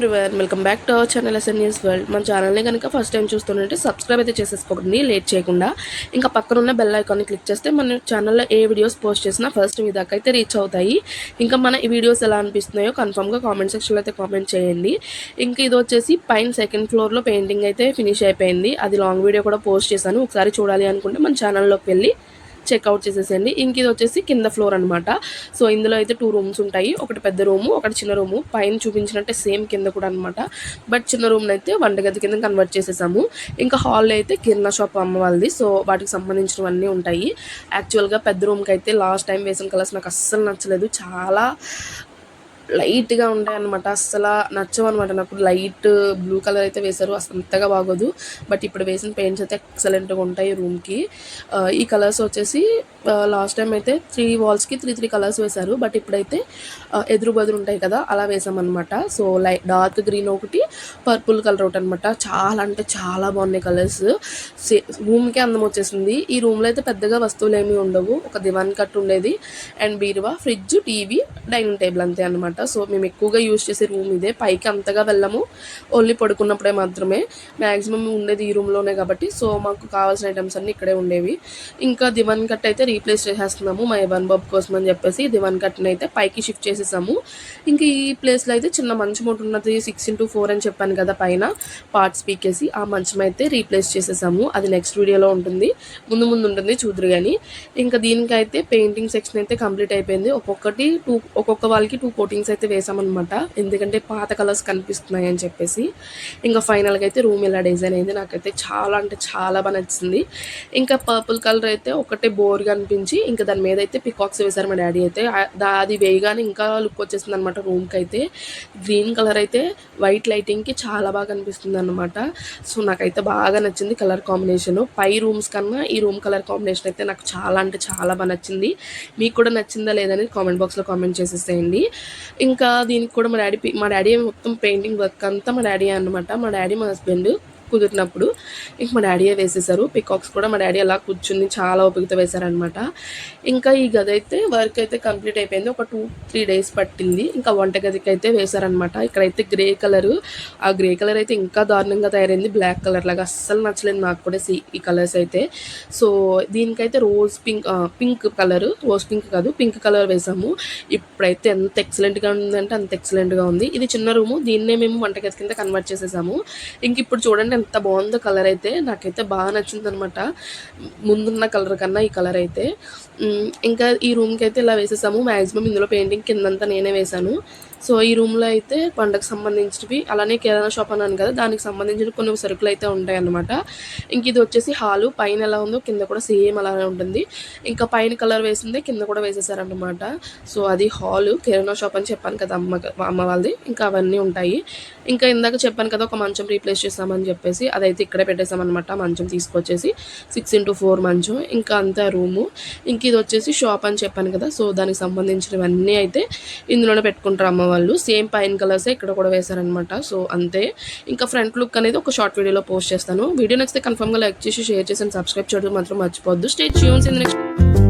Everyone, welcome back to our channel SNS world. మన ఛానల్ని కనుక ఫస్ట్ టైం చూస్తుంటే సబ్స్క్రైబ్ అయితే చేసేసుకోండి లేట్ చేయకుండా. ఇంకా పక్కన ఉన్న బెల్ ఐకాన్ని క్లిక్ చేస్తే మన ఛానల్లో ఏ వీడియోస్ పోస్ట్ చేసినా ఫస్ట్ మీ దాకా అయితే రీచ్ అవుతాయి. ఇంకా మన ఈ వీడియోస్ ఎలా అనిపిస్తున్నాయో కన్ఫర్మ్గా కామెంట్ సెక్షన్లో అయితే కామెంట్ చేయండి. ఇంకా ఇది వచ్చేసి పైన సెకండ్ ఫ్లోర్లో పెయింటింగ్ అయితే ఫినిష్ అయిపోయింది. అది లాంగ్ వీడియో కూడా పోస్ట్ చేశాను. ఒకసారి చూడాలి అనుకుంటే మన ఛానల్లోకి వెళ్ళి చెక్అవుట్ చేసేసండి. ఇంక ఇది వచ్చేసి కింద ఫ్లోర్ అనమాట. సో ఇందులో అయితే 2 రూమ్స్ ఉంటాయి. ఒకటి పెద్ద రూము, ఒకటి చిన్న రూము. పైన చూపించినట్టే సేమ్ కింద కూడా అనమాట. బట్ చిన్న రూమ్ని అయితే వంటగది కింద కన్వర్ట్ చేసేసాము. ఇంకా హాల్లో అయితే కిరాణా షాప్ అమ్మ వాళ్ళది. సో వాటికి సంబంధించినవన్నీ ఉంటాయి. యాక్చువల్గా పెద్ద రూమ్కి అయితే లాస్ట్ టైం వేసిన కలర్స్ నాకు అస్సలు నచ్చలేదు. చాలా లైట్గా ఉంటాయి అనమాట. అస్సలు నచ్చవన్నమాట నాకు. లైట్ బ్లూ కలర్ అయితే వేశారు, అసలు అంతగా బాగోదు. బట్ ఇప్పుడు వేసిన పెయింట్స్ అయితే ఎక్సలెంట్గా ఉంటాయి రూమ్కి. ఈ కలర్స్ వచ్చేసి లాస్ట్ టైం అయితే 3 వాల్స్కి 3 కలర్స్ వేశారు. బట్ ఇప్పుడైతే ఎదురు బదురు ఉంటాయి కదా, అలా వేసామన్నమాట. సో డార్క్ గ్రీన్ ఒకటి, పర్పుల్ కలర్ ఒకటి అనమాట. చాలా అంటే చాలా బాగున్నాయి కలర్స్. రూమ్కే అందం వచ్చేసింది. ఈ రూమ్లో అయితే పెద్దగా వస్తువులు ఏమీ ఉండవు. ఒక దివాన్ కట్ ఉండేది అండ్ బీరువా, ఫ్రిడ్జ్, టీవీ, డైనింగ్ టేబుల్ అంతే అనమాట. సో మేము ఎక్కువగా యూజ్ చేసే రూమ్ ఇదే. పైకి అంతగా వెళ్ళము, ఓన్లీ పడుకున్నప్పుడే మాత్రమే. మ్యాక్సిమం ఉండేది ఈ రూమ్లోనే కాబట్టి సో మాకు కావాల్సిన ఐటమ్స్ అన్నీ ఇక్కడే ఉండేవి. ఇంకా దివాన్ కట్ అయితే రీప్లేస్ చేసేస్తున్నాము మా ఇవన్ బాబు కోసం అని చెప్పేసి దివాన్ కట్ని అయితే పైకి షిఫ్ట్ చేసేసాము. ఇంకా ఈ ప్లేస్లో అయితే చిన్న మంచం ఒకటి ఉన్నది, 6x4 అని చెప్పాను కదా, పైన పార్ట్స్ పీకేసి ఆ మంచం అయితే రీప్లేస్ చేసేసాము. అది నెక్స్ట్ వీడియోలో ఉంటుంది, ముందు ఉంటుంది చూద్దరు కానీ. ఇంకా దీనికైతే పెయింటింగ్ సెక్షన్ అయితే కంప్లీట్ అయిపోయింది. ఒక్కొక్క వాళ్ళకి 2 కోటింగ్స్ అయితే వేసామన్నమాట, ఎందుకంటే పాత కలర్స్ కనిపిస్తున్నాయి అని చెప్పేసి. ఇంకా ఫైనల్గా అయితే రూమ్ ఇలా డిజైన్ అయింది. నాకైతే చాలా అంటే చాలా బాగా నచ్చింది. ఇంకా పర్పుల్ కలర్ అయితే ఒకటే బోర్గా అనిపించి ఇంకా దాని మీద అయితే పికాక్స్ వేశారు మా డాడీ అయితే. అది వేయగానే ఇంకా లుక్ వచ్చేసింది అనమాట రూమ్కి అయితే. గ్రీన్ కలర్ అయితే వైట్ లైటింగ్కి చాలా బాగా అనిపిస్తుంది అనమాట. సో నాకైతే బాగా నచ్చింది కలర్ కాంబినేషను. పై రూమ్స్ కన్నా ఈ రూమ్ కలర్ కాంబినేషన్ అయితే నాకు చాలా అంటే చాలా బాగా నచ్చింది. మీకు కూడా నచ్చిందా లేదని కామెంట్ బాక్స్లో కామెంట్ చేసేసేయండి. ఇంకా దీనికి కూడా మా డాడీ మొత్తం పెయింటింగ్ వర్క్ అంతా మా డాడీ అనమాట. మా డాడీ మా హస్బెండ్ కుదిరినప్పుడు ఇంక మా డాడీయే వేసేసారు. పికాక్స్ కూడా మా డాడీ అలా కూర్చుని చాలా ఓపికతో వేశారనమాట. ఇంకా ఈ గది అయితే వర్క్ అయితే కంప్లీట్ అయిపోయింది. ఒక 2-3 డేస్ పట్టింది. ఇంకా వంటగదికి అయితే వేశారనమాట. ఇక్కడైతే గ్రే కలరు, ఆ గ్రే కలర్ అయితే ఇంకా దారుణంగా తయారైంది, బ్లాక్ కలర్ లాగా. అస్సలు నచ్చలేదు నాకు కూడా ఈ కలర్స్ అయితే. సో దీనికైతే పింక్ కలరు, రోజ్ పింక్ కాదు పింక్ కలర్ వేసాము. ఇప్పుడైతే ఎంత ఎక్సలెంట్గా ఉందంటే అంత ఎక్సలెంట్గా ఉంది. ఇది చిన్న రూము, దీన్నే మేము వంటగది కింద కన్వర్ట్ చేసేసాము. ఇంక ఇప్పుడు చూడండి ఎంత బాగుందో కలర్ అయితే. నాకైతే బాగా నచ్చింది అనమాట ముందున్న కలర్ కన్నా ఈ కలర్ అయితే. ఇంకా ఈ రూమ్కి అయితే ఇలా వేసేసాము. మ్యాక్సిమం ఇందులో పెయింటింగ్ కిందంతా నేనే వేశాను. సో ఈ రూమ్లో అయితే పండగకు సంబంధించినవి, అలానే కిరాణా షాప్ అన్నాను కదా, దానికి సంబంధించిన కొన్ని సరుకులు అయితే ఉంటాయి అన్నమాట. ఇంక ఇది వచ్చేసి హాలు. పైన ఎలా ఉందో కింద కూడా సేమ్ అలానే ఉంటుంది. ఇంకా పైన కలర్ వేసిందే కింద కూడా వేసేసారనమాట. సో అది హాలు. కిరాణా షాప్ అని చెప్పాను కదా అమ్మ వాళ్ళది. ఇంకా అవన్నీ ఉంటాయి. ఇంకా ఇందాక చెప్పాను కదా ఒక మంచం రీప్లేస్ చేస్తామని చెప్పేసి, అదైతే ఇక్కడే పెట్టేసామన్నమాట. మంచం తీసుకొచ్చేసి 6x4 మంచం. ఇంకా అంతా రూము. ఇంక ఇది వచ్చేసి షాప్ అని చెప్పాను కదా, సో దానికి సంబంధించినవన్నీ అయితే ఇందులోనే పెట్టుకుంటారు అమ్మ వాళ్ళు. సేమ్ పైన కలర్సే ఇక్కడ కూడా వేశారనమాట. సో అంతే. ఇంకా ఫ్రంట్ లుక్ అనేది ఒక షార్ట్ వీడియోలో పోస్ట్ చేస్తాను. వీడియో నచ్చితే కన్ఫర్మ్గా లైక్ చేసి షేర్ చేసి సబ్స్క్రైబ్ చేయడం మాత్రం మర్చిపోవద్దు. Stay tunes in the next